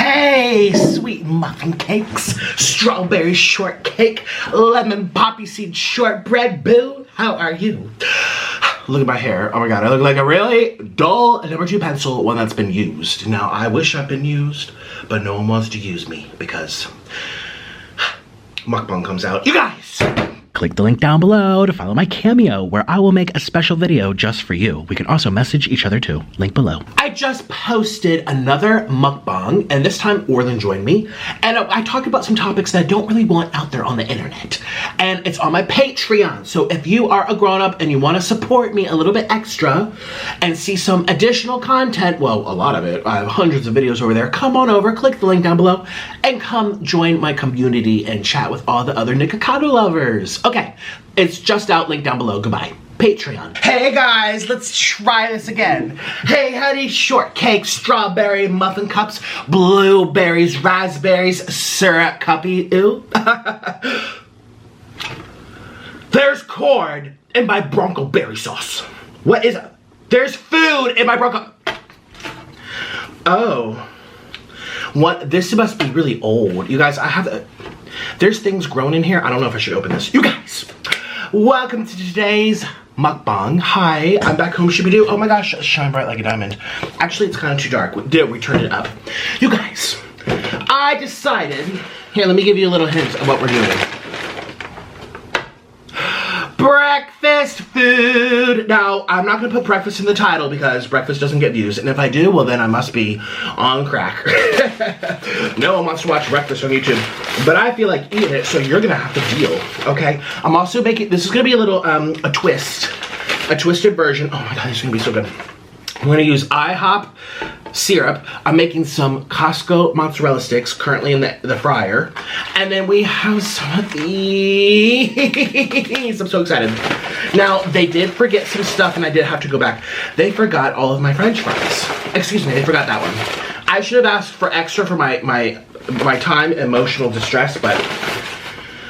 Hey, sweet muffin cakes, strawberry shortcake, lemon poppy seed shortbread, boo, how are you? Look at my hair. Oh my god, I look like a really dull #2 pencil, one that's been used. Now, I wish I've been used, but no one wants to use me because MUKBANG comes out. You guys! Click the link down below to follow my Cameo, where I will make a special video just for you. We can also message each other too. Link below. I just posted another mukbang, and this time Orlin joined me, and I talked about some topics that I don't really want out there on the internet. And it's on my Patreon, so if you are a grown-up and you want to support me a little bit extra and see some additional content, well, a lot of it, I have hundreds of videos over there, come on over, click the link down below, and come join my community and chat with all the other Nikocado lovers. Okay, it's just out, link down below. Goodbye. Patreon. Hey guys, let's try this again. Hey honey, shortcake, strawberry muffin cups, blueberries, raspberries, syrup cuppy, ew. There's corn in my bronco berry sauce. What is it? There's food in my bronco. Oh. What? This must be really old. You guys, I have there's things grown in here. I don't know if I should open this. You guys, welcome to today's mukbang. Hi, I'm back home. Should we do? Oh my gosh, shine bright like a diamond. Actually, it's kind of too dark. We turned it up. You guys, I decided. Here, let me give you a little hint of what we're doing. Breakfast food. Now, I'm not gonna put breakfast in the title because breakfast doesn't get views, and if I do, well then I must be on crack. No one wants to watch breakfast on YouTube, but I feel like eating it, so you're gonna have to deal, okay? I'm also making, this is gonna be a little, a twisted version. Oh my god, this is gonna be so good. I'm gonna use IHOP syrup. I'm making some Costco mozzarella sticks currently in the fryer. And then we have some of these. I'm so excited. Now, they did forget some stuff and I did have to go back. They forgot all of my French fries. Excuse me, they forgot that one. I should have asked for extra for my time, emotional distress, but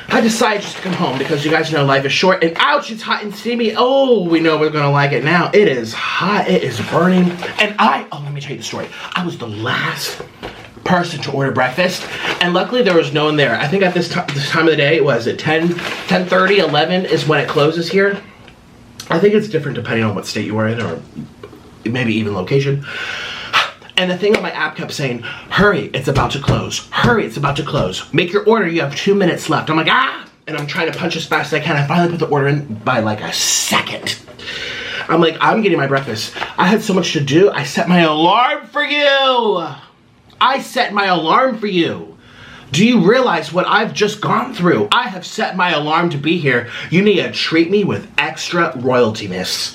I decided just to come home because you guys know life is short, and ouch, it's hot and steamy. Oh, we know we're gonna like it now. It is hot, it is burning, and oh, let me tell you the story. I was the last person to order breakfast, and luckily there was no one there. I think at this time of the day, was it 10:30, 11 is when it closes here. I think it's different depending on what state you are in, or maybe even location. And the thing on my app kept saying, hurry, it's about to close. Hurry, it's about to close. Make your order, you have 2 minutes left. I'm like, ah! And I'm trying to punch as fast as I can. I finally put the order in by like a second. I'm like, I'm getting my breakfast. I had so much to do, I set my alarm for you! I set my alarm for you. Do you realize what I've just gone through? I have set my alarm to be here. You need to treat me with extra royaltiness.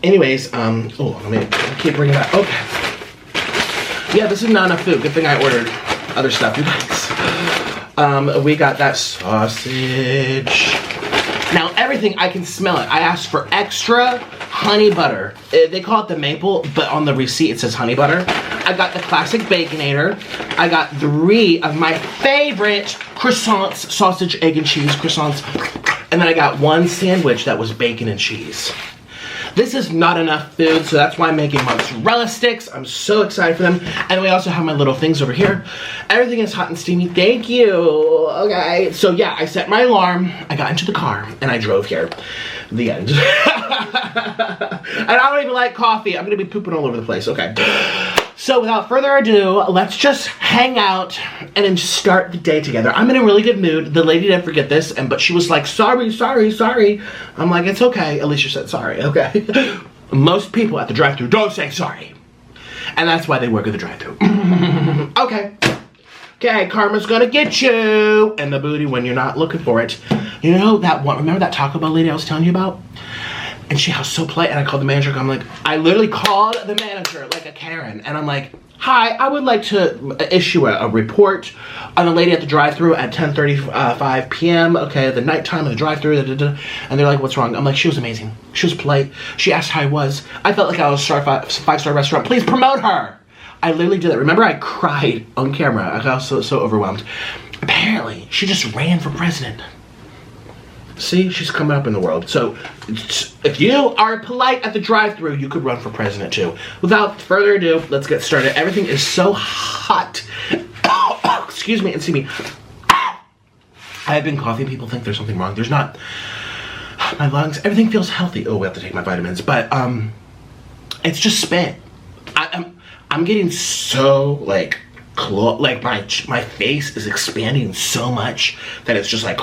Anyways, oh, let me keep bringing that. Okay. Yeah, this is not enough food. Good thing I ordered other stuff, you guys. We got that sausage. Now, everything, I can smell it. I asked for extra honey butter. They call it the maple, but on the receipt it says honey butter. I got the classic Baconator. I got 3 of my favorite croissants, sausage, egg, and cheese croissants. And then I got 1 sandwich that was bacon and cheese. This is not enough food, so that's why I'm making mozzarella sticks. I'm so excited for them. And we also have my little things over here. Everything is hot and steamy. Thank you. Okay. So yeah, I set my alarm. I got into the car and I drove here. The end. And I don't even like coffee. I'm gonna be pooping all over the place. Okay. So without further ado, let's just hang out and then start the day together. I'm in a really good mood. The lady didn't forget this, but she was like, sorry, sorry, sorry. I'm like, it's okay. Alicia said sorry, okay? Most people at the drive-thru don't say sorry. And that's why they work at the drive-thru. Okay. Okay, karma's gonna get you in the booty when you're not looking for it. You know that one, remember that Taco Bell lady I was telling you about? And she was so polite, and I called the manager. I'm like, I literally called the manager like a Karen, and I'm like, hi, I would like to issue a report on a lady at the drive-thru at 10:35 p.m. Okay, the nighttime of the drive-thru, and they're like, what's wrong? I'm like, she was amazing. She was polite. She asked how I was. I felt like I was a five-star restaurant. Please promote her. I literally did that. Remember, I cried on camera. I got so overwhelmed. Apparently, she just ran for president. See, she's coming up in the world. So, if you are polite at the drive-thru, you could run for president too. Without further ado, let's get started. Everything is so hot. Excuse me and see me. I have been coughing. People think there's something wrong. There's not. My lungs, everything feels healthy. Oh, we have to take my vitamins. But, it's just spit. I'm getting so, like my face is expanding so much that it's just like,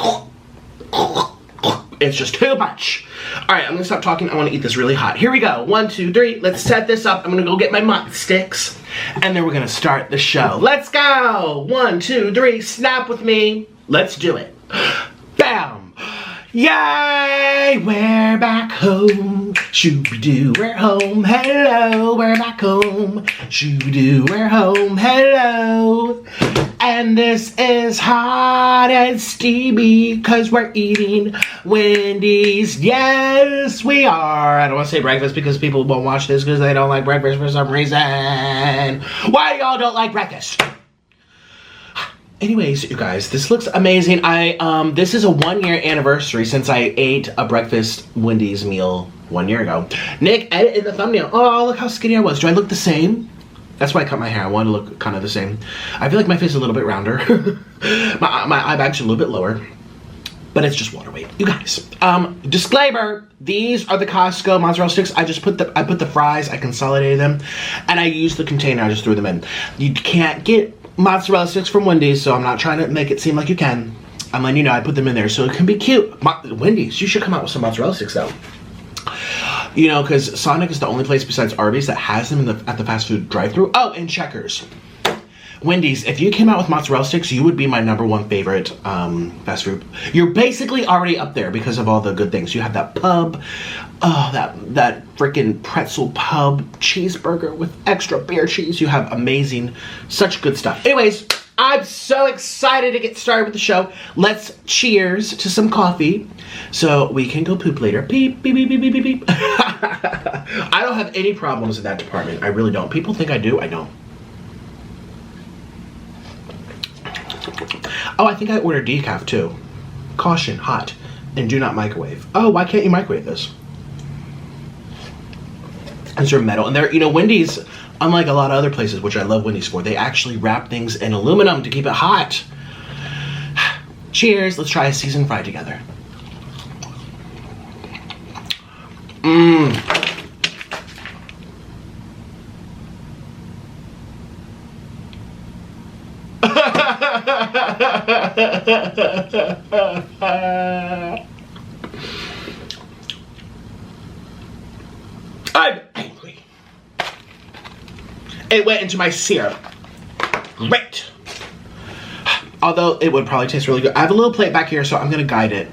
it's just too much. All right, I'm gonna stop talking. I wanna eat this really hot. Here we go. 1, 2, 3. Let's set this up. I'm gonna go get my mop sticks and then we're gonna start the show. Let's go. 1, 2, 3. Snap with me. Let's do it. Bam. Yay, we're back home. Shoo-be-doo, we're home. Hello, we're back home. Shoo-be-doo, we're home. Hello. And this is hot and steamy because we're eating Wendy's. Yes, we are. I don't want to say breakfast because people won't watch this because they don't like breakfast for some reason. Why y'all don't like breakfast? Anyways, you guys, this looks amazing. This is a 1-year anniversary since I ate a breakfast Wendy's meal 1 year ago. Nick edited the thumbnail. Oh, look how skinny I was. Do I look the same? That's why I cut my hair. I want to look kind of the same. I feel like my face is a little bit rounder. my eye bag's a little bit lower. But it's just water weight. You guys, disclaimer, these are the Costco mozzarella sticks. I put the fries, I consolidated them, and I used the container, I just threw them in. You can't get mozzarella sticks from Wendy's, so I'm not trying to make it seem like you can. I'm letting you know I put them in there so it can be cute. Wendy's, you should come out with some mozzarella sticks though. You know, because Sonic is the only place besides Arby's that has them at the fast food drive-thru. Oh, and Checkers. Wendy's, if you came out with mozzarella sticks, you would be my #1 favorite fast food. You're basically already up there because of all the good things. You have that pub, that freaking pretzel pub cheeseburger with extra beer cheese. You have amazing, such good stuff. Anyways, I'm so excited to get started with the show. Let's cheers to some coffee so we can go poop later. Beep, beep, beep, beep, beep, beep, beep. I don't have any problems in that department. I really don't. People think I do. I don't. Oh, I think I ordered decaf too. Caution, hot, and do not microwave. Oh, why can't you microwave this? These are metal, and they're, you know, Wendy's, unlike a lot of other places, which I love Wendy's for, they actually wrap things in aluminum to keep it hot. Cheers, let's try a seasoned fry together. Mmm. I'm angry. It went into my syrup. Great. Although it would probably taste really good. I have a little plate back here, so I'm gonna guide it.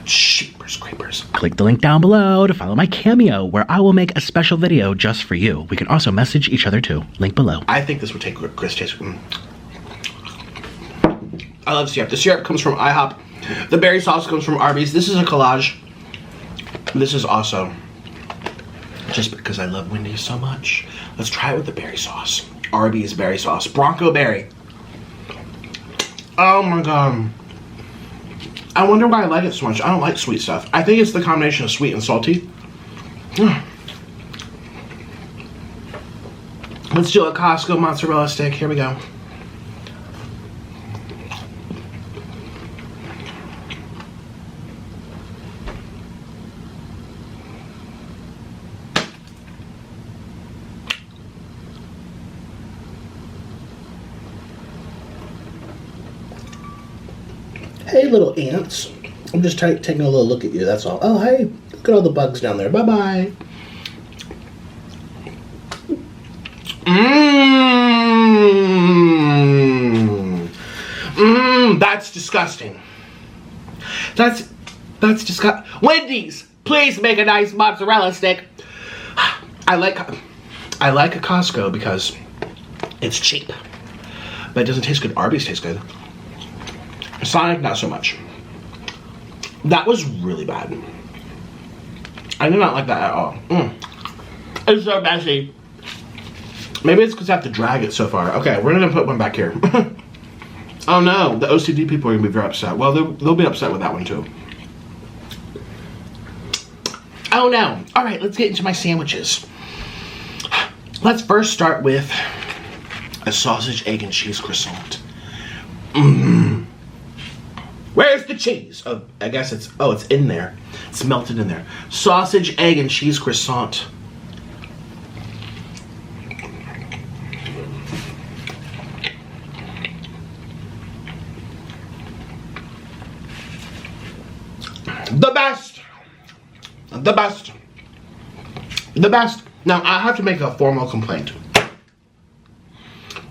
Jeepers creepers. Click the link down below to follow my Cameo, where I will make a special video just for you. We can also message each other too. Link below. I think this would take Chris taste. I love syrup. The syrup comes from IHOP. The berry sauce comes from Arby's. This is a collage. This is also just because I love Wendy's so much. Let's try it with the berry sauce. Arby's berry sauce. Bronco berry. Oh my god. I wonder why I like it so much. I don't like sweet stuff. I think it's the combination of sweet and salty. Let's do a Costco mozzarella stick. Here we go. Hey, little ants. I'm just taking a little look at you, that's all. Oh, hey, look at all the bugs down there. Bye-bye. That's disgusting. That's disgusting. Wendy's, please make a nice mozzarella stick. I like a Costco because it's cheap, but it doesn't taste good. Arby's tastes good. Sonic, not so much. That was really bad. I did not like that at all. It's so messy. Maybe it's because I have to drag it so far. Okay, we're gonna put one back here. Oh no, the OCD people are gonna be very upset. Well, they'll be upset with that one too. Oh no. All right, let's get into my sandwiches. Let's first start with a sausage, egg, and cheese croissant. Where's the cheese? Oh, I guess it's in there. It's melted in there. Sausage, egg, and cheese croissant. The best. The best. The best. Now, I have to make a formal complaint.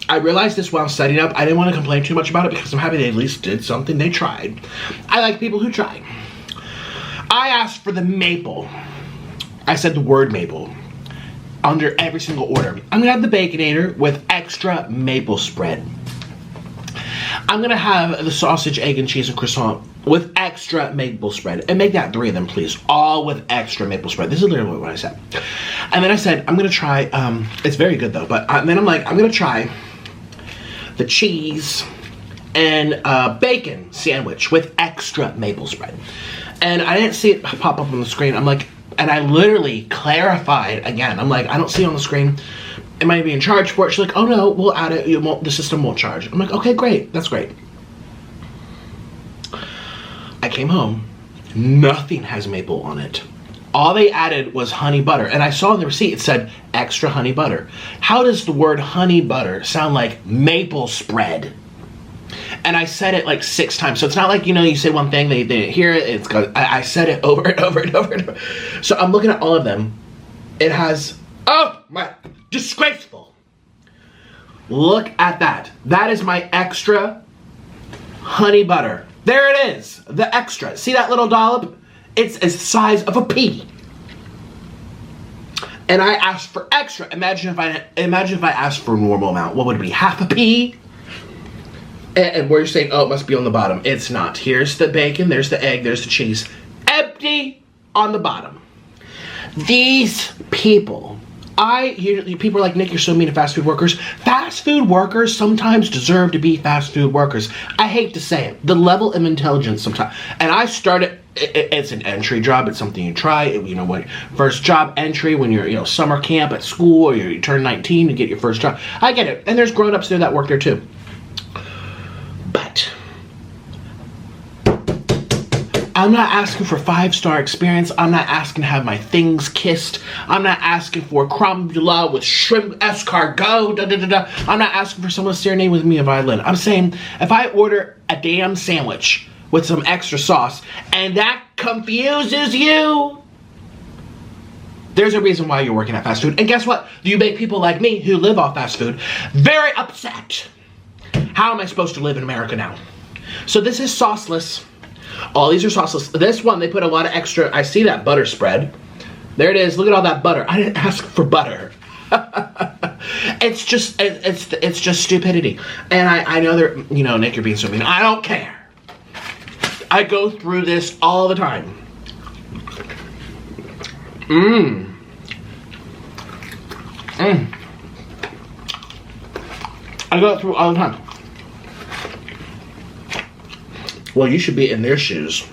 I realized this while setting up. I didn't want to complain too much about it because I'm happy they at least did something. They tried. I like people who try. I asked for the maple. I said the word maple under every single order. I'm going to have the Baconator with extra maple spread. I'm going to have the sausage, egg, and cheese and croissant with extra maple spread. And make that 3 of them, please. All with extra maple spread. This is literally what I said. And then I said, I'm going to try, it's very good though, but then I'm like, I'm going to try the cheese and bacon sandwich with extra maple spread. And I didn't see it pop up on the screen. I'm like, and I literally clarified again. I'm like, I don't see it on the screen. Am I being charged for it? She's like, oh no, we'll add it. The system won't charge. I'm like, okay, great. That's great. I came home. Nothing has maple on it. All they added was honey butter. And I saw in the receipt, it said extra honey butter. How does the word honey butter sound like maple spread? And I said it like 6 times. So it's not like, you say one thing, they didn't hear it. It's because I said it over and over and over and over. So I'm looking at all of them. It has, oh my, disgraceful. Look at that. That is my extra honey butter. There it is, the extra. See that little dollop? It's the size of a pea. And I asked for extra. Imagine if I asked for a normal amount. What would it be? Half a pea? And where you're saying, oh, it must be on the bottom. It's not. Here's the bacon, there's the egg, there's the cheese. Empty on the bottom. These people, people are like, Nick, you're so mean to fast food workers. Fast food workers sometimes deserve to be fast food workers. I hate to say it. The level of intelligence sometimes. And I started, it's an entry job. It's something you try. What first job entry when you're, summer camp at school or you turn 19 to get your first job. I get it. And there's grown-ups there that work there too. But I'm not asking for 5-star experience. I'm not asking to have my things kissed. I'm not asking for creme brulee with shrimp escargot. I'm not asking for someone to serenade with me a violin. I'm saying if I order a damn sandwich with some extra sauce and that confuses you, there's a reason why you're working at fast food. And guess what? You make people like me who live off fast food very upset. How am I supposed to live in America now? So this is sauceless. All these are sauceless. This one, they put a lot of extra. I see that butter spread. There it is. Look at all that butter. I didn't ask for butter. It's just stupidity. And I know they're, Nick, you're being so mean. I don't care. I go through this all the time. I go through all the time. Well, you should be in their shoes.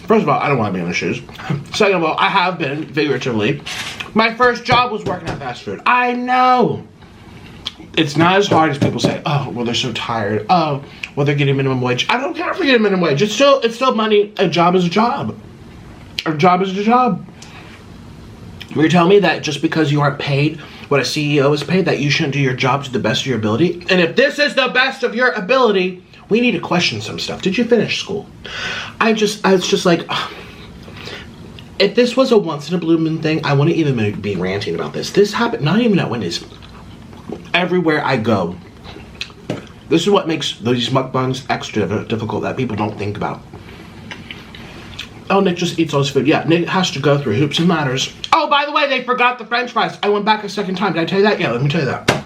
First of all, I don't want to be in their shoes. Second of all, I have been, figuratively. My first job was working at fast food. I know. It's not as hard as people say, oh, well, they're so tired. Oh, well, they're getting minimum wage. I don't care if they're getting minimum wage. It's still money. A job is a job. A job is a job. You're telling me that just because you aren't paid what a CEO is paid, that you shouldn't do your job to the best of your ability? And if this is the best of your ability, we need to question some stuff. Did you finish school? It's just like, if this was a once in a blue moon thing, I wouldn't even be ranting about this. This happened, not even at Wendy's. Everywhere I go. This is what makes these mukbangs extra difficult that people don't think about. Oh, Nick just eats all his food. Yeah, Nick has to go through hoops and ladders. Oh, by the way, they forgot the french fries. I went back a second time. Did I tell you that? Yeah, let me tell you that.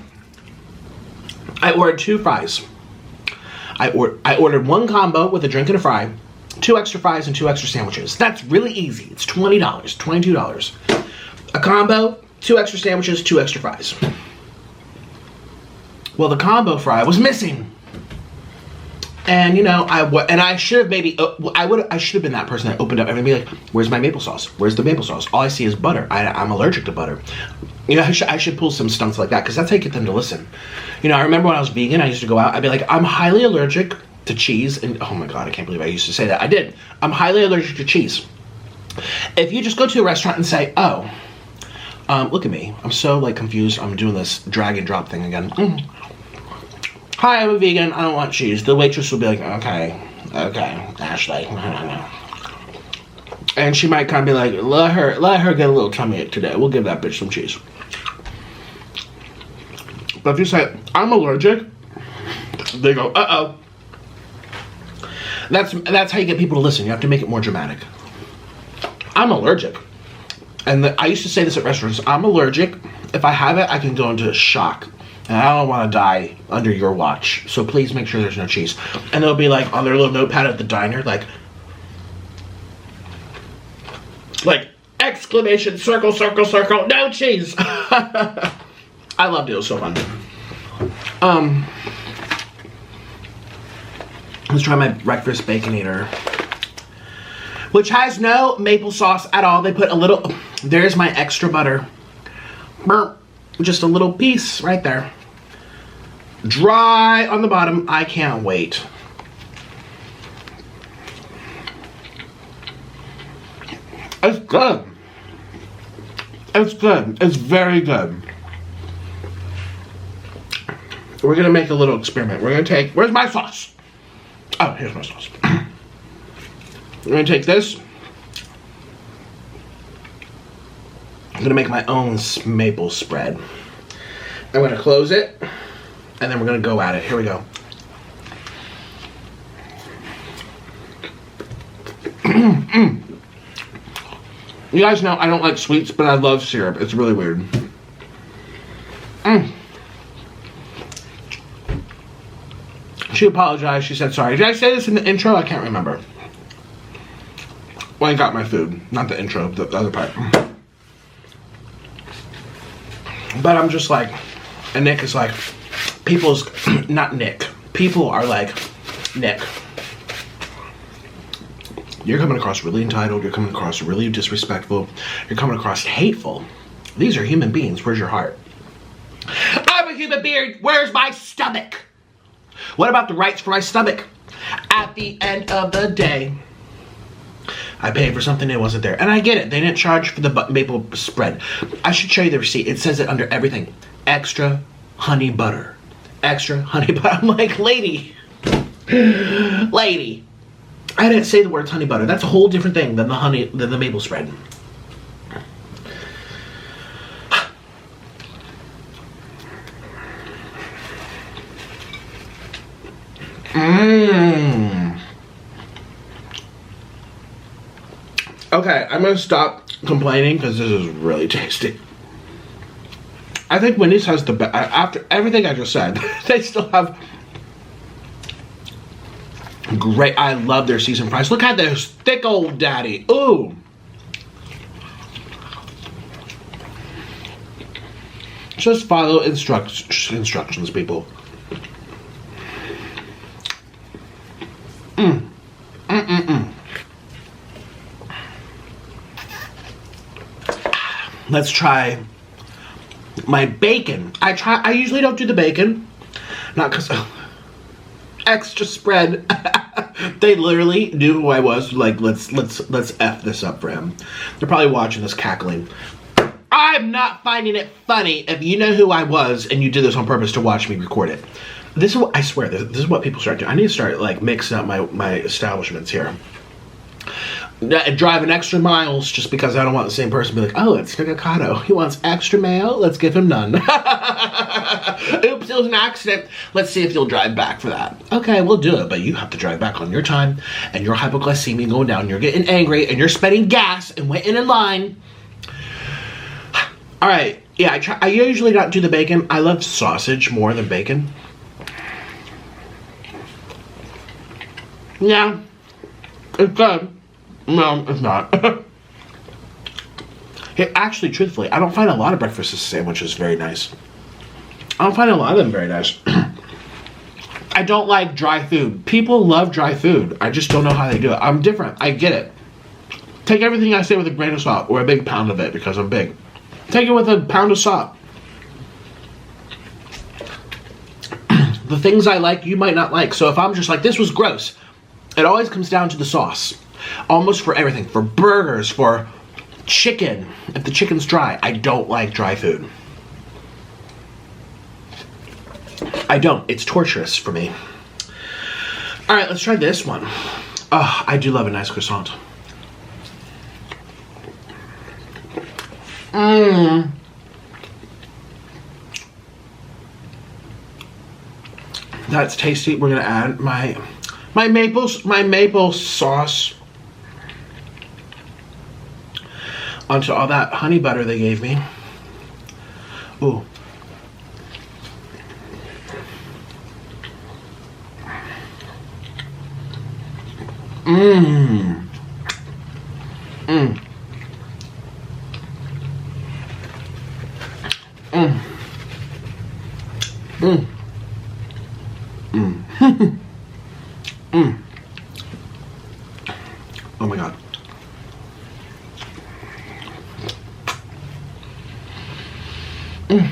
I ordered 2 fries. I ordered 1 combo with a drink and a fry, 2 extra fries, and 2 extra sandwiches. That's really easy. It's $20, $22. A combo, 2 extra sandwiches, 2 extra fries. Well, the combo fry was missing. And you know, I should have maybe, I should have been that person that opened up and be like, where's my maple sauce? Where's the maple sauce? All I see is butter. I'm allergic to butter. You know, I should pull some stunts like that, because that's how you get them to listen. You know, I remember when I was vegan, I used to go out, I'd be like, I'm highly allergic to cheese. And oh my God, I can't believe I used to say that. I did. I'm highly allergic to cheese. If you just go to a restaurant and say, oh, look at me. I'm so like confused. I'm doing this drag and drop thing again. Hi, I'm a vegan. I don't want cheese. The waitress will be like, okay, Ashley. And she might kind of be like, let her get a little tummy ache today. We'll give that bitch some cheese. But if you say, I'm allergic, they go, uh-oh. That's how you get people to listen. You have to make it more dramatic. I'm allergic. And I used to say this at restaurants. I'm allergic. If I have it, I can go into shock. And I don't want to die under your watch. So please make sure there's no cheese. And they'll be like on their little notepad at the diner, like exclamation, circle, circle, circle, no cheese. I loved it. It was so fun. Let's try my breakfast Baconator, which has no maple sauce at all. They put a little, there's my extra butter. Burp. Just a little piece right there. Dry on the bottom. I can't wait. It's good. It's good. It's very good. We're gonna make a little experiment. We're gonna take, where's my sauce? Oh, here's my sauce. We're gonna take this. I'm gonna make my own maple spread. I'm gonna close it, and then we're gonna go at it. Here we go. You guys know I don't like sweets, but I love syrup. It's really weird. She apologized. She said sorry. Did I say this in the intro? I can't remember. Well, I got my food. Not the intro, the other part. But I'm just like, and Nick is like, not Nick. People are like, Nick, you're coming across really entitled. You're coming across really disrespectful. You're coming across hateful. These are human beings. Where's your heart? I'm a human being. Where's my stomach? What about the rights for my stomach? At the end of the day, I paid for something that wasn't there. And I get it. They didn't charge for the maple spread. I should show you the receipt. It says it under everything. Extra honey butter. Extra honey butter. I'm like, lady. Lady. I didn't say the words honey butter. That's a whole different thing than the maple spread. Okay, I'm gonna stop complaining because this is really tasty. I think Wendy's has the best. After everything I just said, they still have great. I love their seasoned fries. Look at this thick old daddy. Ooh. Just follow instructions, people. Let's try my bacon. I usually don't do the bacon, not because extra spread. They literally knew who I was. Like, let's F this up for him. They're probably watching this cackling. I'm not finding it funny if you know who I was and you did this on purpose to watch me record it. This is what I swear. This is what people start doing. I need to start like mixing up my establishments here. Driving extra miles just because I don't want the same person to be like, oh, it's Nikocado. He wants extra mayo. Let's give him none. Oops, it was an accident. Let's see if you'll drive back for that. Okay, we'll do it, but you have to drive back on your time, and your hypoglycemia going down. You're getting angry, and you're spending gas and waiting in line. All right, yeah, I usually don't do the bacon. I love sausage more than bacon. Yeah, it's good. No, it's not. Actually, truthfully, I don't find a lot of breakfast sandwiches very nice. I don't find a lot of them very nice. I don't like dry food. People love dry food. I just don't know how they do it. I'm different. I get it. Take everything I say with a grain of salt, or a big pound of it because I'm big. Take it with a pound of salt. The things I like, you might not like. So if I'm just like, this was gross, it always comes down to the sauce. Almost for everything. For burgers, for chicken. If the chicken's dry, I don't like dry food. I don't. It's torturous for me. Alright, let's try this one. Oh, I do love a nice croissant. That's tasty. We're gonna add my maple sauce onto all that honey butter they gave me. Ooh. Mmm. Mmm. Mmm. Mmm. Mmm. Mmm. Oh my god. Mmm.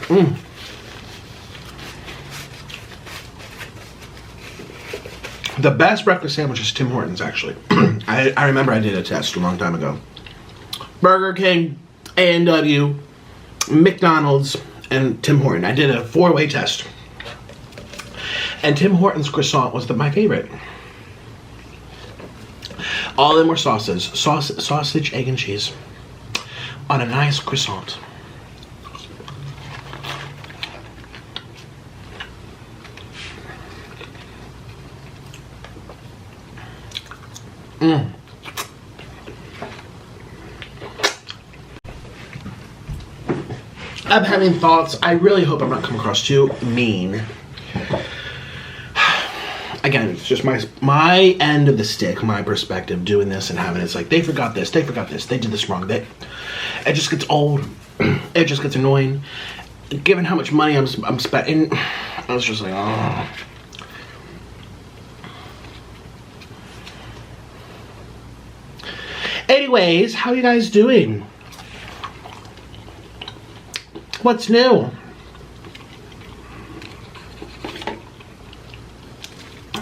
Mmm. The best breakfast sandwich is Tim Hortons, actually. I remember I did a test a long time ago. Burger King, A&W, McDonald's, and Tim Hortons. I did a 4-way test. And Tim Hortons croissant was my favorite. All of them were sauces. Sausage, egg, and cheese. On a nice croissant. Mm. I'm having thoughts. I really hope I'm not coming across too mean. Again, it's just my end of the stick, my perspective doing this and having it. It's like, they forgot this, they did this wrong. It just gets old. It just gets annoying. Given how much money I'm spending, I was just like, oh. Anyways, how you guys doing? What's new?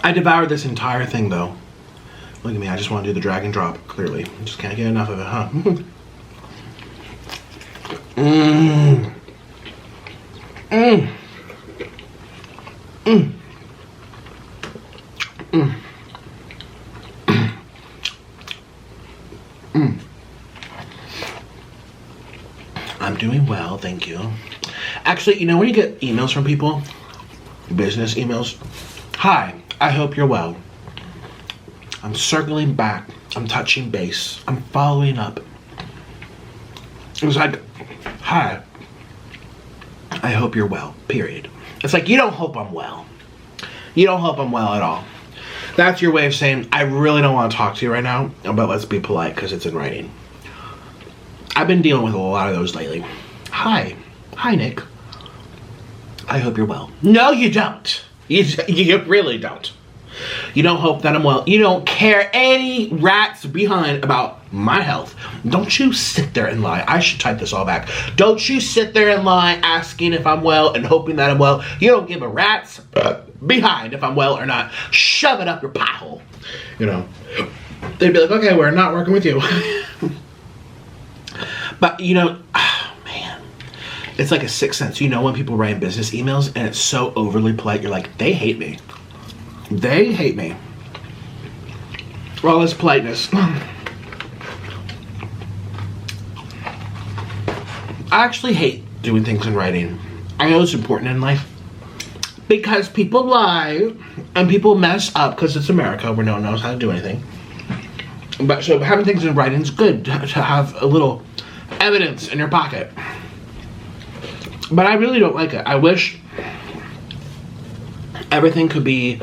I devoured this entire thing though. Look at me, I just want to do the drag and drop, clearly. I just can't get enough of it, huh? Mmm. Mmm. Mmm. Mmm. Mm. I'm doing well, thank you. Actually, you know when you get emails from people, business emails, hi, I hope you're well. I'm circling back, I'm touching base, I'm following up. It was like, hi, I hope you're well, period. It's like, you don't hope I'm well. You don't hope I'm well at all. That's your way of saying, I really don't want to talk to you right now, but let's be polite because it's in writing. I've been dealing with a lot of those lately. Hi, Nick. I hope you're well. No, you don't. You really don't. You don't hope that I'm well. You don't care any rat's behind about my health. Don't you sit there and lie. I should type this all back. Don't you sit there and lie asking if I'm well and hoping that I'm well. You don't give a rat's behind if I'm well or not. Shove it up your pie hole. You know. They'd be like, okay, we're not working with you. But, you know, oh, man. It's like a sixth sense. You know when people write business emails and it's so overly polite, you're like, they hate me. They hate me. For all this politeness. I actually hate doing things in writing. I know it's important in life. Because people lie and people mess up because it's America where no one knows how to do anything. But so having things in writing is good to have a little evidence in your pocket. But I really don't like it. I wish everything could be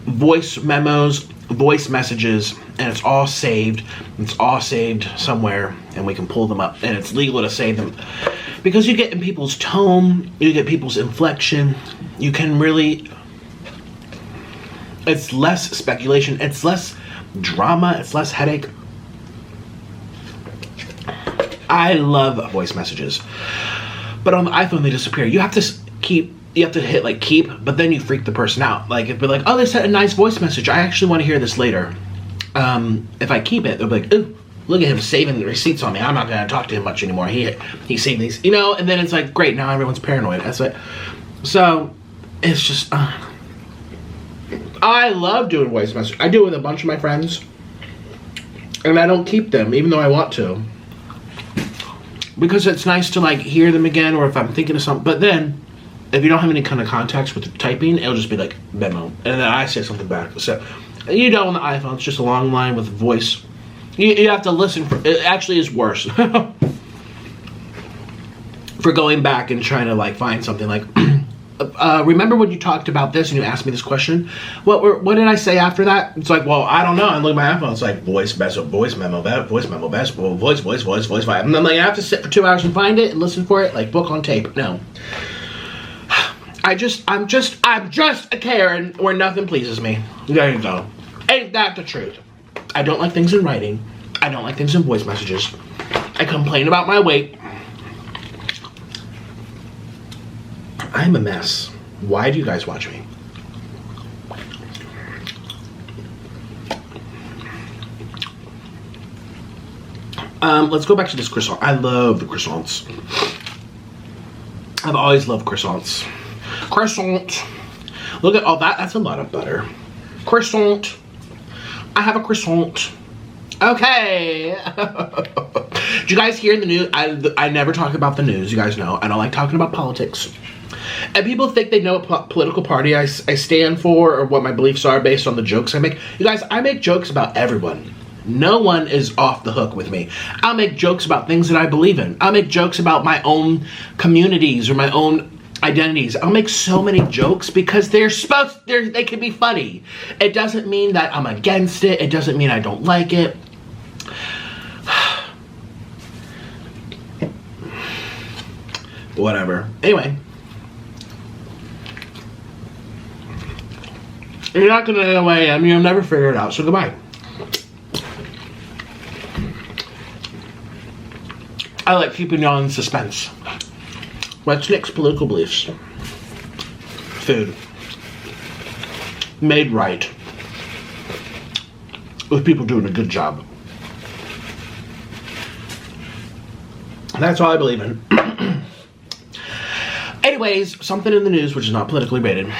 voice memos, voice messages, and it's all saved. It's all saved somewhere and we can pull them up and it's legal to save them. because you get in people's tone, you get people's inflection, you can really, it's less speculation, it's less drama, it's less headache. I love voice messages, but on the iPhone they disappear. You have to hit like keep, but then you freak the person out. Like it'd be like, oh, they sent a nice voice message, I actually want to hear this later. If I keep it, they'll be like, ooh, look at him saving the receipts on me, I'm not gonna talk to him much anymore, he saved these, you know. And then it's like, great, now everyone's paranoid. That's it. So it's just I love doing voice messages. I do it with a bunch of my friends, and I don't keep them even though I want to, because it's nice to like hear them again, or if I'm thinking of something. But then if you don't have any kind of context with typing, it'll just be like memo, and then I say something back. So you know, on the iPhone it's just a long line with voice. You have to listen for, it actually is worse for going back and trying to like find something like remember when you talked about this and you asked me this question, what did I say after that? It's like, well, I don't know. I look at my iPhone, it's like voice memo, voice memo, voice vibe. And I'm like, I have to sit for 2 hours and find it and listen for it, like book on tape. No. I'm just a Karen where nothing pleases me. There you go. Ain't that the truth? I don't like things in writing. I don't like things in voice messages. I complain about my weight. I'm a mess. Why do you guys watch me? Let's go back to this croissant. I love the croissants. I've always loved croissants. Croissant. Look at all that. That's a lot of butter. Croissant. I have a croissant. Okay. Did you guys hear the news? I never talk about the news. You guys know I don't like talking about politics. And people think they know what political party I stand for or what my beliefs are based on the jokes I make. You guys, I make jokes about everyone. No one is off the hook with me. I'll make jokes about things that I believe in. I'll make jokes about my own communities or my own identities. I'll make so many jokes because they can be funny. It doesn't mean that I'm against it. It doesn't mean I don't like it. Whatever. Anyway. You're not gonna know who I am. You'll never figure it out. So goodbye. I like keeping y'all in suspense. What's Nick's political beliefs? Food. Made right. With people doing a good job. That's all I believe in. Anyways, something in the news which is not politically rated.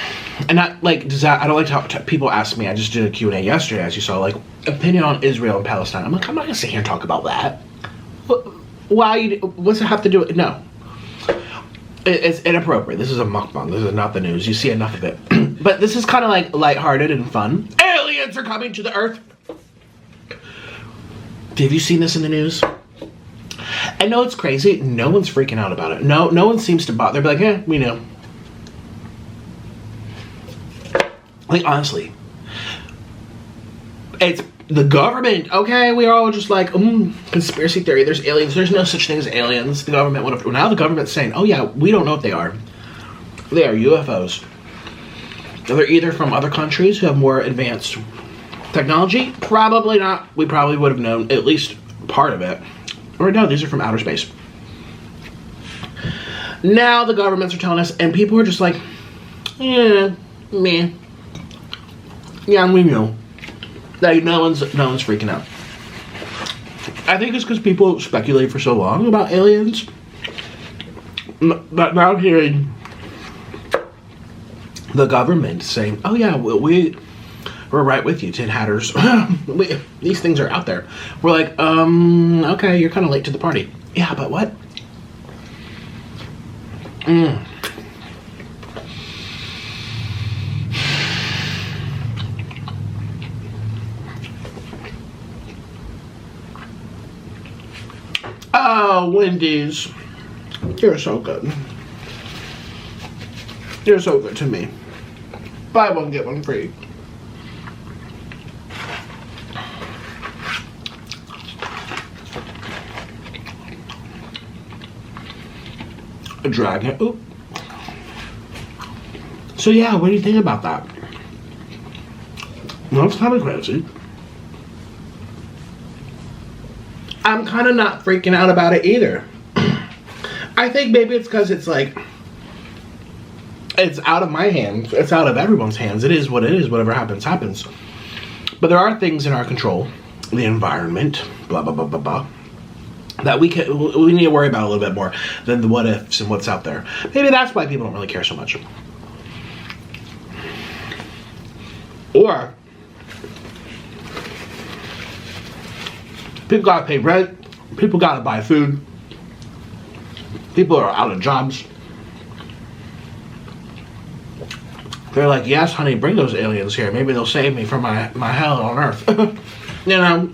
And not like, I don't like how people ask me. I just did a Q&A yesterday, as you saw, like, opinion on Israel and Palestine. I'm like, I'm not gonna sit here and talk about that. Why? What's it have to do with? No. It's inappropriate. This is a mukbang. This is not the news. You see enough of it. But this is kind of like lighthearted and fun. Aliens are coming to the earth. Have you seen this in the news? I know it's crazy. No one's freaking out about it. No one seems to bother. They're like, we know. Like, honestly, it's the government. Okay, we are all just like, conspiracy theory. There's aliens. There's no such thing as aliens. The government would have. Now the government's saying, oh yeah, we don't know what they are. They are UFOs. They're either from other countries who have more advanced technology. Probably not. We probably would have known at least part of it. Or no, these are from outer space. Now the governments are telling us, and people are just like, yeah, meh. Yeah, we know. Like, no one's freaking out. I think it's because people speculate for so long about aliens. But now I'm hearing the government saying, oh yeah, we're right with you, Tin Hatters. These things are out there. We're like, okay, you're kind of late to the party. Yeah, but what? Oh, Wendy's. You're so good. You're so good to me. Buy one, get one free. dragon. Oop. So yeah, what do you think about that? Well, it's kind of crazy. I'm kind of not freaking out about it either. I think maybe it's because it's like, it's out of my hands. It's out of everyone's hands. It is what it is. Whatever happens, happens. But there are things in our control. The environment, blah, blah, blah, blah, blah, that we need to worry about a little bit more than the what ifs and what's out there. Maybe that's why people don't really care so much. Or people gotta pay rent, people gotta buy food, people are out of jobs. They're like, yes, honey, bring those aliens here. Maybe they'll save me from my hell on earth. You know,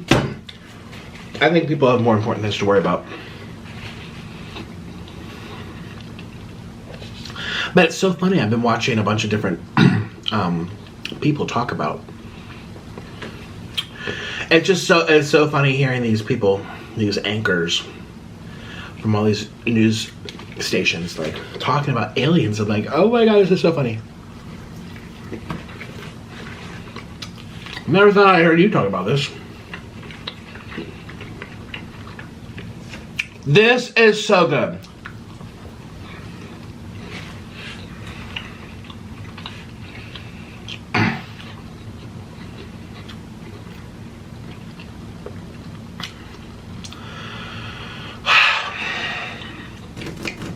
I think people have more important things to worry about. But it's so funny. I've been watching a bunch of different people talk about. It's so funny hearing these people, these anchors from all these news stations, like talking about aliens. I'm like, oh my god, this is so funny. Never thought I heard you talk about this. This is so good.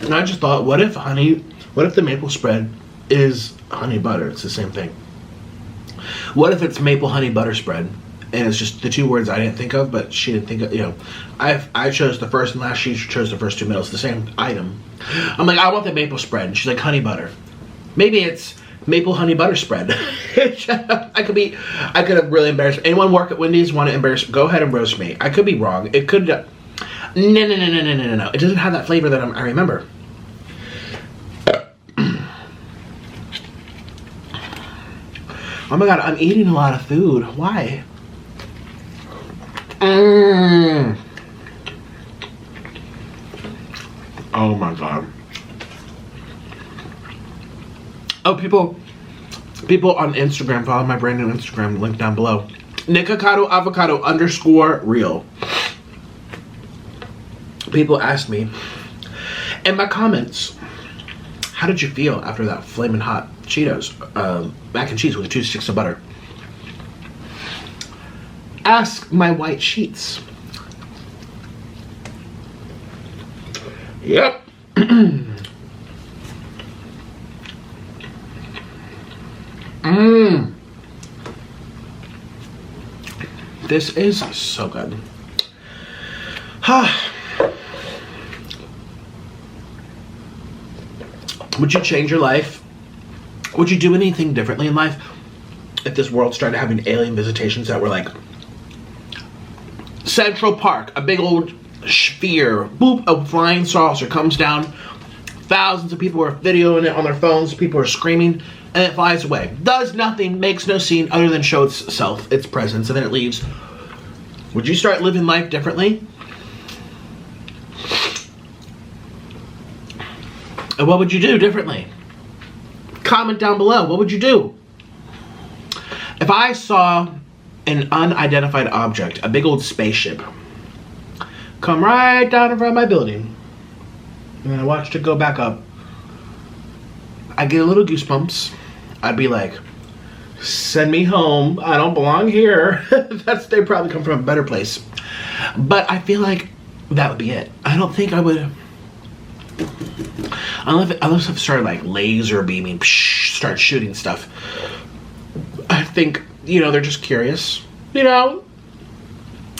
And I just thought, what if the maple spread is honey butter? It's the same thing. What if it's maple honey butter spread? And it's just the two words I didn't think of, but she didn't think of, you know. I chose the first and last, she chose the first two middle. It's the same item. I'm like, I want the maple spread. And she's like, honey butter. Maybe it's maple honey butter spread. I could have really embarrassed. Anyone work at Wendy's want to embarrass, go ahead and roast me. I could be wrong. It could, no. It doesn't have that flavor that I remember. Oh my god, I'm eating a lot of food. Why? Oh my god. Oh, people on Instagram, follow my brand new Instagram, link down below. Nikocado avocado _real. People ask me in my comments, how did you feel after that flaming hot Cheetos, mac and cheese with 2 sticks of butter? Ask my white sheets. Yep. This is so good. Would you change your life? Would you do anything differently in life if this world started having alien visitations that were like Central Park, a big old sphere, boop, a flying saucer comes down, thousands of people are videoing it on their phones, people are screaming, and it flies away. Does nothing, makes no scene other than show itself, its presence, and then it leaves. Would you start living life differently? And what would you do differently? Comment down below. What would you do? If I saw an unidentified object, a big old spaceship, come right down in front of my building, and then I watched it go back up, I'd get a little goosebumps. I'd be like, send me home. I don't belong here. They probably come from a better place. But I feel like that would be it. I don't think I would... Unless I've started like laser beaming, start shooting stuff. I think, you know, they're just curious. You know,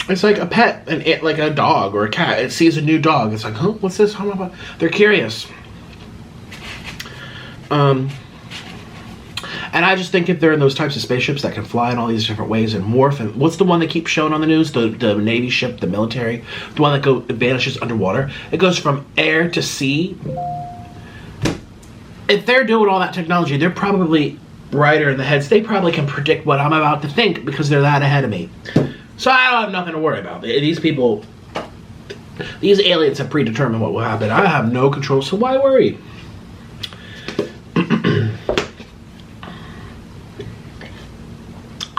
it's like a pet, like a dog or a cat. It sees a new dog. It's like, huh, what's this? They're curious. And I just think if they're in those types of spaceships that can fly in all these different ways and morph, and what's the one that keeps showing on the news? The Navy ship, the military, the one that vanishes underwater. It goes from air to sea. If they're doing all that technology, they're probably brighter in the heads. They probably can predict what I'm about to think because they're that ahead of me. So I don't have nothing to worry about. These people, These aliens have predetermined what will happen. I have no control, so why worry?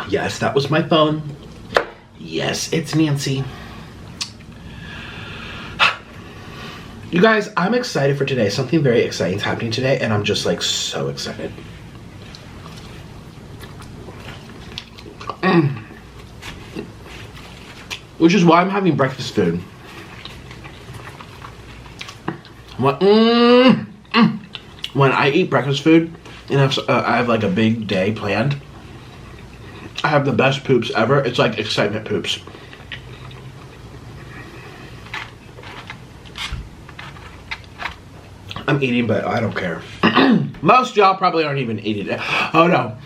Yes, that was my phone. Yes, it's Nancy. You guys, I'm excited for today. Something very exciting is happening today, and I'm just like so excited. Which is why I'm having breakfast food. When I eat breakfast food, and I have like a big day planned, I have the best poops ever. It's like excitement poops. I'm eating, but I don't care. Most of y'all probably aren't even eating it. Oh no.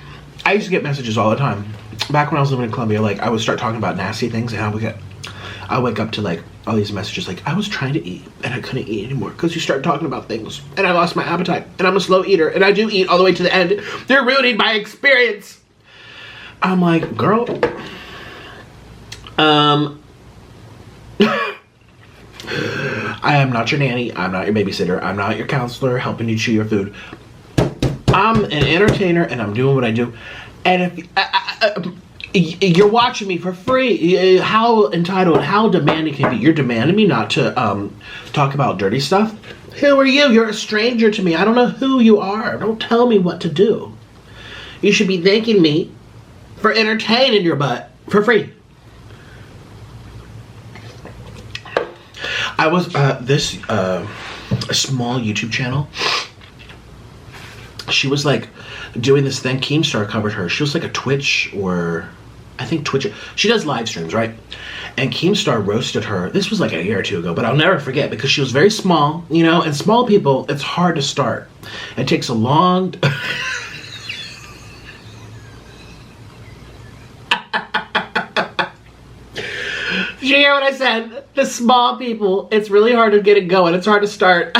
I used to get messages all the time. Back when I was living in Colombia, like I would start talking about nasty things, and I wake up to like all these messages like, I was trying to eat and I couldn't eat anymore because you started talking about things and I lost my appetite and I'm a slow eater and I do eat all the way to the end. They're ruining my experience. I'm like, girl, I am not your nanny. I'm not your babysitter. I'm not your counselor helping you chew your food. I'm an entertainer and I'm doing what I do. And if you're watching me for free, how entitled, how demanding can you be? You're demanding me not to talk about dirty stuff? Who are you? You're a stranger to me. I don't know who you are. Don't tell me what to do. You should be thanking me for entertaining your butt for free. I was a small YouTube channel. She was like doing this thing. Keemstar covered her. She was like a Twitch or I think Twitch. She does live streams, right? And Keemstar roasted her. This was like a year or two ago, but I'll never forget because she was very small, you know, and small people, it's hard to start. It takes a long... Did you hear what I said? The small people, it's really hard to get it going. It's hard to start.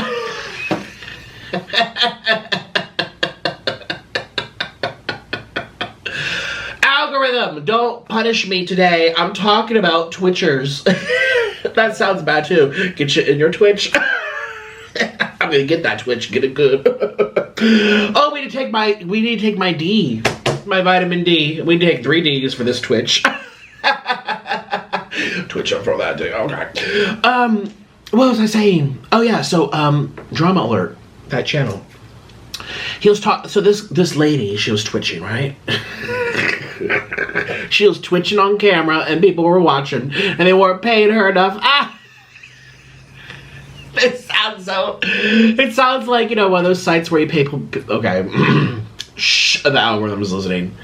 Algorithm, don't punish me today. I'm talking about Twitchers. That sounds bad too. Get you in your Twitch. I'm gonna get that Twitch. Get it good. Oh, we need to take my D, my vitamin D. We need to take 3 Ds for this Twitch. Twitch up for that day. Okay. What was I saying? Oh yeah. So drama alert. That channel. He was talking. So this lady, she was twitching, right? She was twitching on camera, and people were watching, and they weren't paying her enough. Ah. It sounds like, you know, one of those sites where you pay people. Okay. Shh. The algorithm is listening.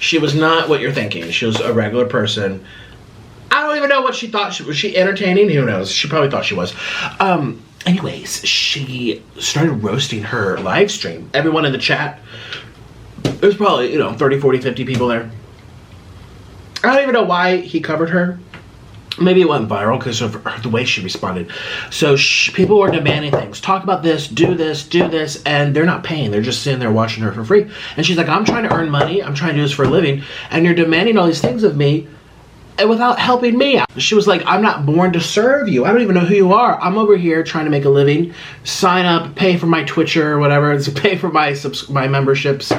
She was not what you're thinking. She was a regular person. I don't even know what she thought. Was she entertaining? Who knows? She probably thought she was. Anyways, she started roasting her live stream. Everyone in the chat. There's probably, you know, 30, 40, 50 people there. I don't even know why he covered her. Maybe it went viral because of the way she responded. So people were demanding things. Talk about this, do this, and they're not paying. They're just sitting there watching her for free. And she's like, I'm trying to earn money. I'm trying to do this for a living. And you're demanding all these things of me and without helping me out. She was like, I'm not born to serve you. I don't even know who you are. I'm over here trying to make a living. Sign up, pay for my Twitcher or whatever. It's pay for my memberships.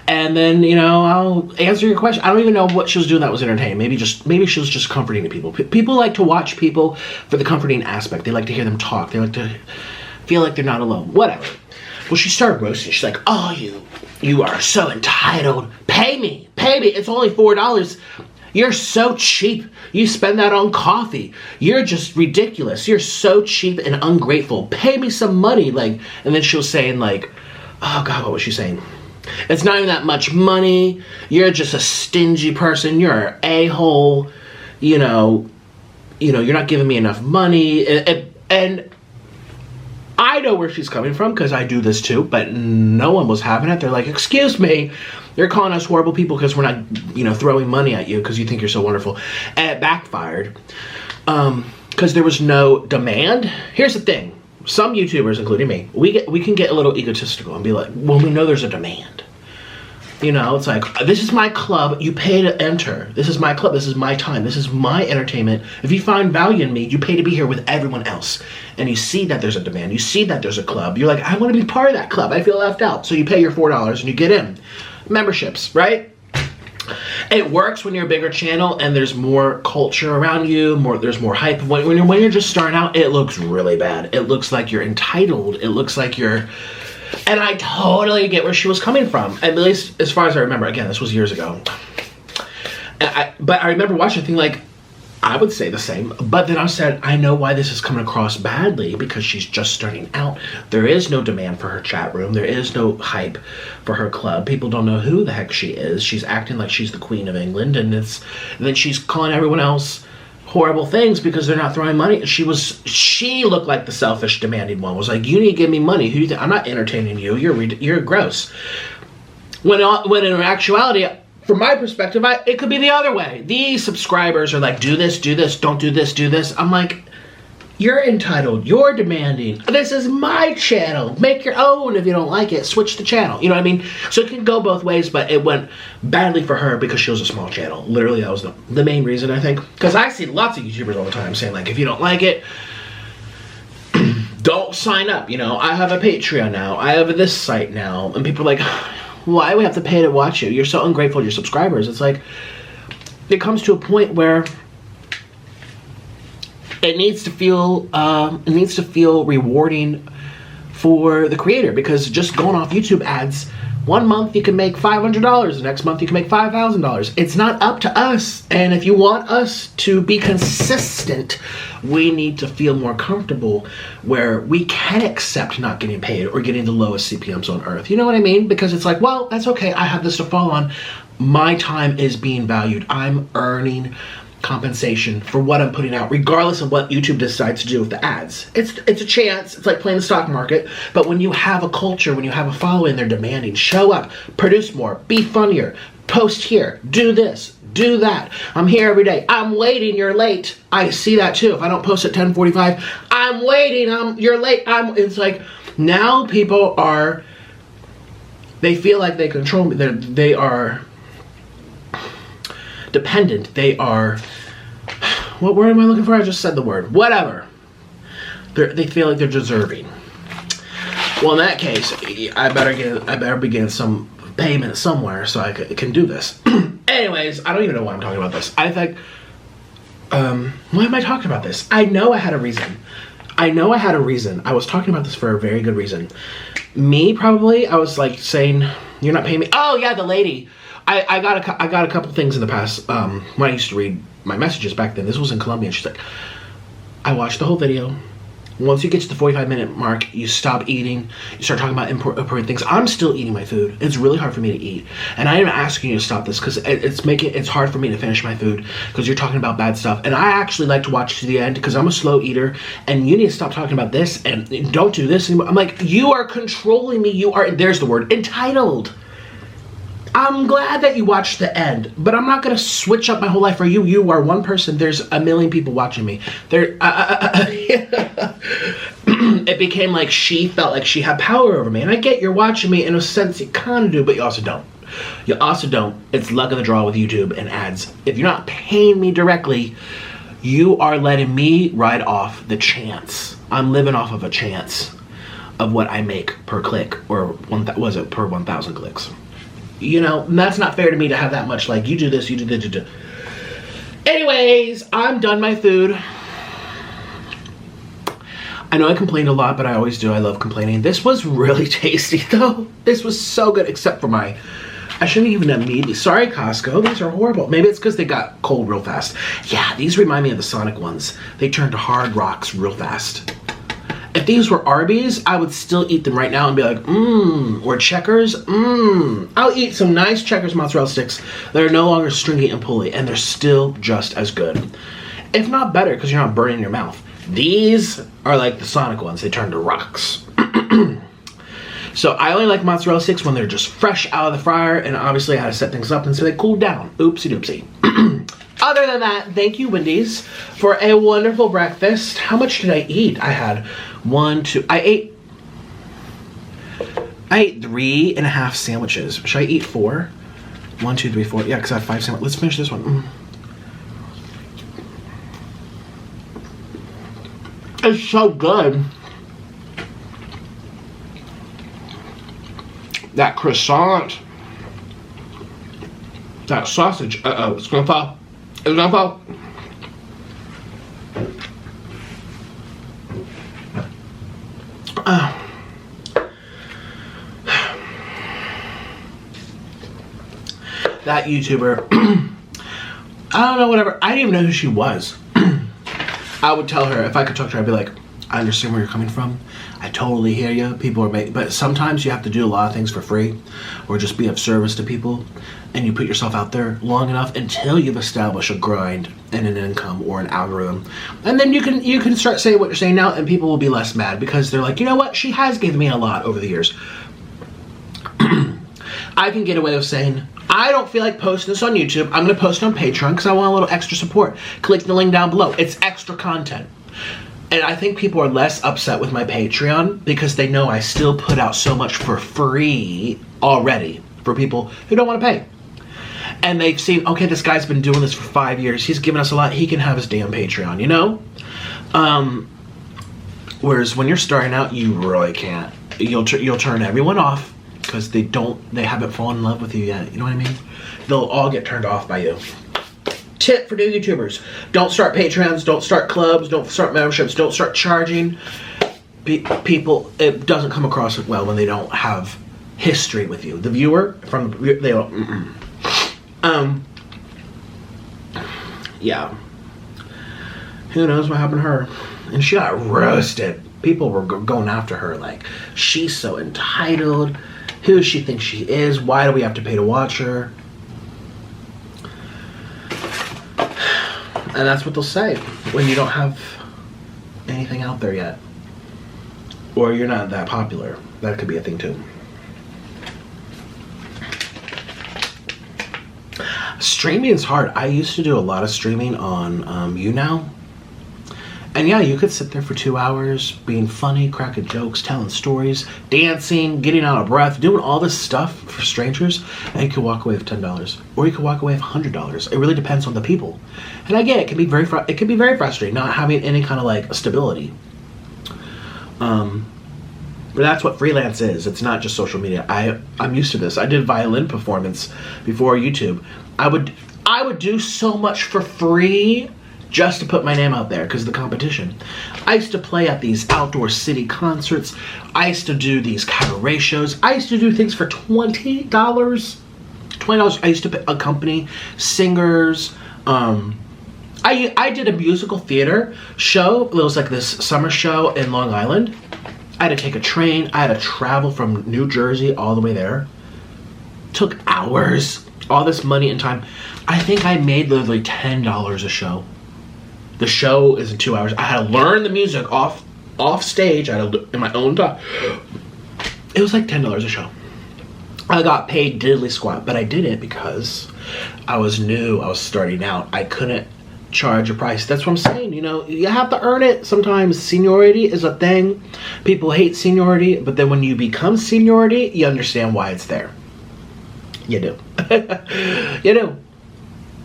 And then, you know, I'll answer your question. I don't even know what she was doing that was entertaining. Maybe she was just comforting to people. People like to watch people for the comforting aspect. They like to hear them talk. They like to feel like they're not alone. Whatever. Well, she started roasting. She's like, oh, you are so entitled. Pay me. It's only $4. You're so cheap. You spend that on coffee. You're just ridiculous. You're so cheap and ungrateful. Pay me some money. Like, and then she was saying like, oh God, what was she saying? It's not even that much money. You're just a stingy person. You're an a-hole. You know, you're not giving me enough money. And I know where she's coming from because I do this too, but no one was having it. They're like, excuse me. They're calling us horrible people because we're not, you know, throwing money at you because you think you're so wonderful. And it backfired because there was no demand. Here's the thing. Some YouTubers, including me, we can get a little egotistical and be like, well, we know there's a demand. You know, it's like, this is my club, you pay to enter. This is my club, this is my time, this is my entertainment. If you find value in me, you pay to be here with everyone else. And you see that there's a demand, you see that there's a club. You're like, I want to be part of that club, I feel left out. So you pay your $4 and you get in. Memberships, right? It works when you're a bigger channel and there's more culture around you, there's more hype. When you're just starting out, it looks really bad. It looks like you're entitled, it looks like you're... And I totally get where she was coming from, at least as far as I remember. Again, this was years ago. But I remember watching the thing like, I would say the same. But then I said, I know why this is coming across badly, because she's just starting out. There is no demand for her chat room. There is no hype for her club. People don't know who the heck she is. She's acting like she's the Queen of England, and then she's calling everyone else horrible things because they're not throwing money. She looked like the selfish, demanding one. Was like, you need to give me money. Who do you think? I'm not entertaining you. You're gross. When in actuality, from my perspective, it could be the other way. These subscribers are like, do this, don't do this, do this. I'm like, you're entitled, you're demanding. This is my channel. Make your own. If you don't like it, switch the channel. You know what I mean? So it can go both ways, but it went badly for her because she was a small channel. Literally, that was the main reason, I think. Because I see lots of YouTubers all the time saying, like, if you don't like it, don't sign up. You know, I have a Patreon now. I have this site now. And people are like, why do we have to pay to watch you? You're so ungrateful to your subscribers. It's like, it comes to a point where it needs to feel rewarding for the creator, because just going off YouTube ads, one month you can make $500, the next month you can make $5,000. It's not up to us. And if you want us to be consistent, we need to feel more comfortable where we can accept not getting paid or getting the lowest CPMs on earth. You know what I mean? Because it's like, well, that's okay. I have this to fall on. My time is being valued. I'm earning compensation for what I'm putting out, regardless of what YouTube decides to do with the ads. It's a chance. It's like playing the stock market. But when you have a culture, when you have a following, they're demanding, show up, produce more, be funnier, post here, do this, do that. I'm here every day. I'm waiting, you're late. I see that too. If I don't post at 10:45, I'm waiting, you're late. It's like, now people they feel like they control me. They are dependent. They are, what word am I looking for? I just said the word. Whatever. They feel like they're deserving. Well, in that case, I better begin some payment somewhere so I can do this. Anyways, I don't even know why I'm talking about this. I think, why am I talking about this? I know I had a reason. I was talking about this for a very good reason. Me, probably, I was like saying, you're not paying me. Oh yeah, the lady. I got a couple things in the past, when I used to read my messages back then. This was in Colombia, and she's like, I watched the whole video. Once you get to the 45-minute mark, you stop eating. You start talking about important things. I'm still eating my food. It's really hard for me to eat. And I am asking you to stop this because it's hard for me to finish my food because you're talking about bad stuff. And I actually like to watch to the end because I'm a slow eater. And you need to stop talking about this and don't do this anymore. I'm like, you are controlling me. You are, there's the word, entitled. I'm glad that you watched the end, but I'm not going to switch up my whole life for you. You are one person. There's a million people watching me. It became like she felt like she had power over me. And I get you're watching me in a sense, you kind of do, but you also don't. You also don't. It's luck of the draw with YouTube and ads. If you're not paying me directly, you are letting me ride off the chance. I'm living off of a chance of what I make per click, or per 1,000 clicks. You know, that's not fair to me to have that much, like, you do this, you do this, you do. Anyways, I'm done my food. I know I complained a lot, but I always do. I love complaining. This was really tasty, though. This was so good, except for I shouldn't even have meat. Sorry, Costco. These are horrible. Maybe it's because they got cold real fast. Yeah, these remind me of the Sonic ones. They turn to hard rocks real fast. If these were Arby's, I would still eat them right now and be like, or Checkers, I'll eat some nice Checkers mozzarella sticks that are no longer stringy and pulley, and they're still just as good. If not better, because you're not burning your mouth. These are like the Sonic ones. They turn to rocks. So I only like mozzarella sticks when they're just fresh out of the fryer, and obviously I had to set things up and so they cooled down. Oopsie doopsie. Other than that, thank you, Wendy's, for a wonderful breakfast. How much did I eat? I had I ate I ate 3.5 sandwiches. Should I eat 4? 1, 2, 3, 4. Yeah, because I have 5 sandwiches. Let's finish this one. It's so good. That croissant. That sausage. Uh-oh, it's gonna fall. It's gonna fall. That YouTuber, I don't know, whatever. I didn't even know who she was. I would tell her, if I could talk to her, I'd be like, I understand where you're coming from. I totally hear you. People are making, but sometimes you have to do a lot of things for free or just be of service to people. And you put yourself out there long enough until you've established a grind and an income or an algorithm. And then you can start saying what you're saying now and people will be less mad because they're like, you know what? She has given me a lot over the years. I can get away with saying, I don't feel like posting this on YouTube. I'm going to post it on Patreon because I want a little extra support. Click the link down below. It's extra content. And I think people are less upset with my Patreon because they know I still put out so much for free already for people who don't want to pay. And they've seen, okay, this guy's been doing this for 5 years. He's given us a lot. He can have his damn Patreon, you know? Whereas when you're starting out, you really can't. You'll turn everyone off because they haven't fallen in love with you yet. You know what I mean? They'll all get turned off by you. Tip for new YouTubers: don't start Patreons, don't start clubs, don't start memberships, don't start charging people. It doesn't come across well when they don't have history with you. The viewer they don't. Yeah. Who knows what happened to her? And she got roasted. People were going after her like, she's so entitled. Who does she think she is? Why do we have to pay to watch her? And that's what they'll say when you don't have anything out there yet. Or you're not that popular. That could be a thing too. Streaming is hard. I used to do a lot of streaming on YouNow. And yeah, you could sit there for 2 hours being funny, cracking jokes, telling stories, dancing, getting out of breath, doing all this stuff for strangers, and you could walk away with $10. Or you could walk away with $100. It really depends on the people. And I get it, it can be very frustrating not having any kind of like stability. But that's what freelance is. It's not just social media. I'm used to this. I did violin performance before YouTube. I would do so much for free just to put my name out there because of the competition. I used to play at these outdoor city concerts. I used to do these cabaret shows. I used to do things for $20. $20. I used to accompany singers. I did a musical theater show. It was like this summer show in Long Island. I had to take a train. I had to travel from New Jersey all the way there. Took hours. All this money and time. I think I made literally $10 a show. The show is in 2 hours. I had to learn the music off stage. I had to in my own time. It was like $10 a show. I got paid diddly squat, but I did it because I was new. I was starting out. I couldn't charge a price. That's what I'm saying. You know, you have to earn it. Sometimes seniority is a thing. People hate seniority, but then when you become seniority, you understand why it's there. You do. You do.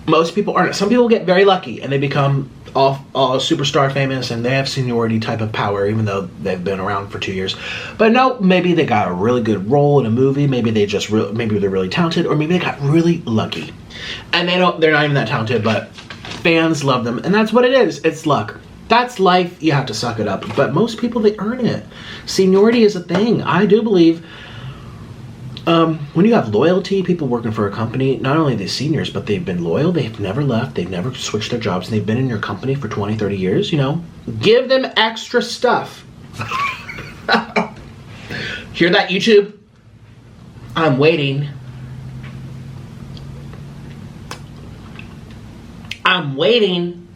Most people earn it. Some people get very lucky and they become all superstar famous and they have seniority type of power even though they've been around for 2 years. But no, maybe they got a really good role in a movie. Maybe they just maybe they're really talented, or maybe they got really lucky and they're not even that talented, but fans love them, and that's what it is. It's luck. That's life. You have to suck it up. But most people, they earn it. Seniority is a thing. I do believe when you have loyalty, people working for a company, not only the seniors, but they've been loyal, they've never left, they've never switched their jobs, and they've been in your company for 20, 30 years, you know, give them extra stuff. Hear that, YouTube? I'm waiting. I'm waiting.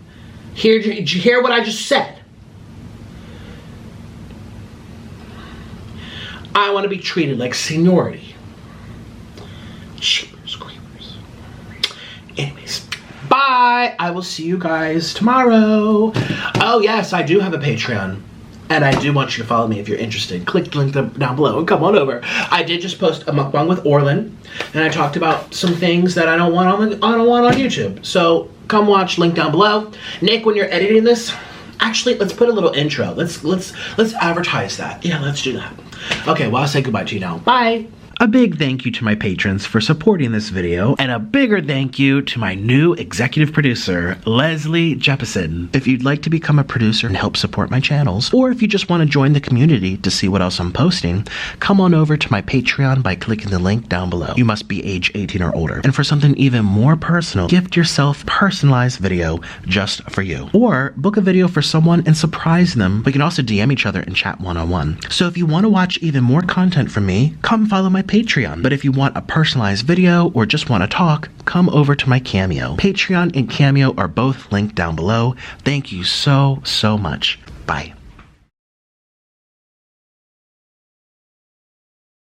Did you hear what I just said? I want to be treated like seniority. Cheapers, creepers. Anyways, bye. I will see you guys tomorrow. Oh yes, I do have a Patreon. And I do want you to follow me if you're interested. Click the link down below and come on over. I did just post a mukbang with Orlin, and I talked about some things that I don't want on YouTube. So come watch, link down below. Nick, when you're editing this, actually let's put a little intro. Let's advertise that. Yeah, let's do that. Okay, well, I'll say goodbye to you now. Bye. A big thank you to my patrons for supporting this video, and a bigger thank you to my new executive producer, Leslie Jeppesen. If you'd like to become a producer and help support my channels, or if you just want to join the community to see what else I'm posting, come on over to my Patreon by clicking the link down below. You must be age 18 or older. And for something even more personal, gift yourself a personalized video just for you. Or book a video for someone and surprise them. We can also DM each other and chat one-on-one. So if you want to watch even more content from me, come follow my Patreon. But if you want a personalized video or just want to talk, come over to my Cameo. Patreon and Cameo are both linked down below. Thank you so much. Bye.